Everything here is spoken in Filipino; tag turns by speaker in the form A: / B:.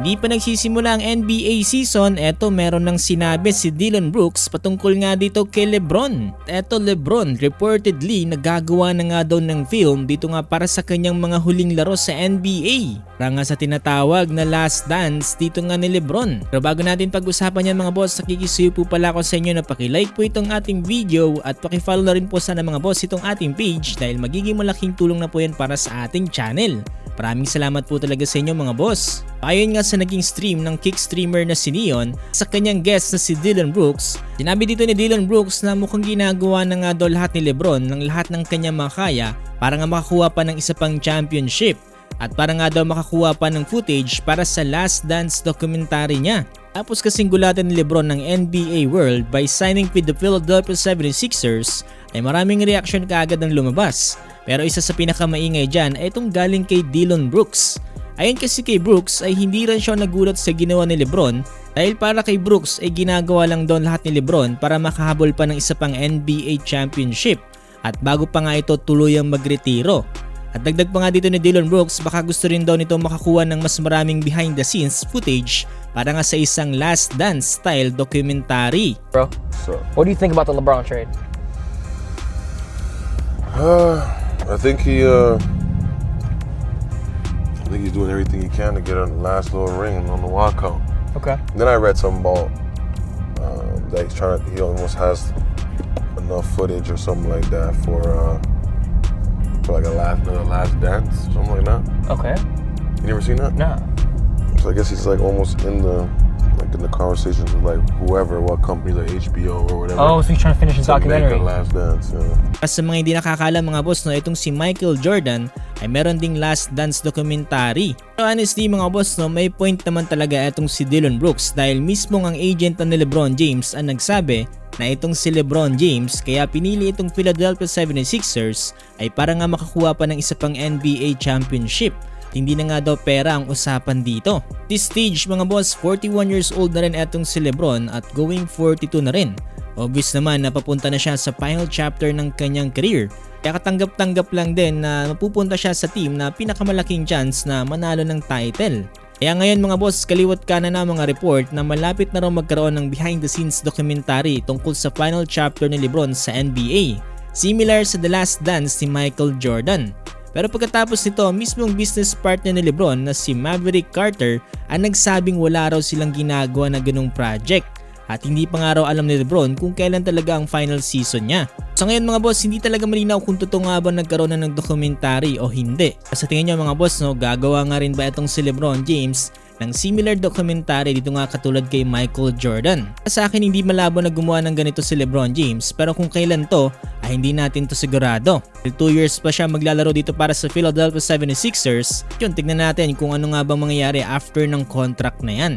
A: Hindi pa nagsisimula ang NBA season, eto meron nang sinabi si Dillon Brooks patungkol nga dito kay LeBron. Eto LeBron reportedly nagagawa na nga daw ng film dito nga para sa kanyang mga huling laro sa NBA. Para nga sa tinatawag na last dance dito nga ni LeBron. Pero bago natin pag-usapan yan mga boss, nakikisuyo po pala ako sa inyo na paki-like po itong ating video at paki-follow na rin po sana mga boss itong ating page dahil magiging malaking tulong na po yan para sa ating channel. Maraming salamat po talaga sa inyo mga boss. Ayon nga sa naging stream ng kick streamer na si Neon sa kanyang guest na si Dillon Brooks, sinabi dito ni Dillon Brooks na mukhang ginagawa na nga daw lahat ni LeBron ng lahat ng kanyang makakaya para nga makakuha pa ng isa pang championship at para nga daw makakuha pa ng footage para sa Last Dance documentary niya. Tapos kasing gulatan ni LeBron ng NBA World by signing with the Philadelphia 76ers ay maraming reaction kaagad ang lumabas. Pero isa sa pinakamaingay dyan ay itong galing kay Dillon Brooks. Ayon kasi kay Brooks ay hindi rin siya nagulat sa ginawa ni LeBron dahil para kay Brooks ay ginagawa lang daw lahat ni LeBron para makahabol pa ng isa pang NBA championship at bago pa nga ito tuluyang magretiro. At dagdag pa nga dito ni Dillon Brooks baka gusto rin daw nito makakuha ng mas maraming behind the scenes footage para nga sa isang Last Dance style documentary.
B: Bro, what do you think about the LeBron trade?
C: I think he's doing everything he can to get on the last little ring on the walkout.
B: Okay.
C: Then I read something about that he almost has enough footage or something like that for like another last dance, something like that.
B: Okay.
C: You never seen that?
B: Nah.
C: So I guess he's like almost in the conversations with like whoever, what company, like HBO or whatever.
B: Oh, so he's trying to finish his documentary.
C: Make a last dance, yeah.
A: Sa mga hindi nakakaalam mga boss, no, itong si Michael Jordan ay meron ding Last Dance documentary. So honestly mga boss, no, may point naman talaga itong si Dillon Brooks dahil mismong ang agent ni LeBron James ang nagsabi na itong si LeBron James kaya pinili itong Philadelphia 76ers ay para nga makakuha pa ng isa pang NBA championship. Hindi na nga daw pera ang usapan dito. This stage mga boss, 41 years old na rin etong si LeBron at going 42 na rin. Obvious naman na papunta na siya sa final chapter ng kanyang career. Kaya katanggap-tanggap lang din na mapupunta siya sa team na pinakamalaking chance na manalo ng title. Kaya ngayon mga boss, kaliwat kanan na mga report na malapit na raw magkaroon ng behind the scenes documentary tungkol sa final chapter ni LeBron sa NBA. Similar sa The Last Dance ni Michael Jordan. Pero pagkatapos nito, mismong business partner ni LeBron na si Maverick Carter ang nagsabing wala raw silang ginagawa na ganung project. At hindi pa nga raw alam ni LeBron kung kailan talaga ang final season niya. So ngayon mga boss, hindi talaga malinaw kung totoo nga ba nagkaroon na ng documentary o hindi. Sa tingin nyo mga boss, no, gagawa nga rin ba itong si LeBron James ng similar documentary dito nga katulad kay Michael Jordan? Sa akin hindi malabo na gumawa ng ganito si LeBron James pero kung kailan to ay hindi natin to sigurado. 2 years pa siya maglalaro dito para sa Philadelphia 76ers. Yun, tignan natin kung ano nga bang mangyayari after ng contract na yan.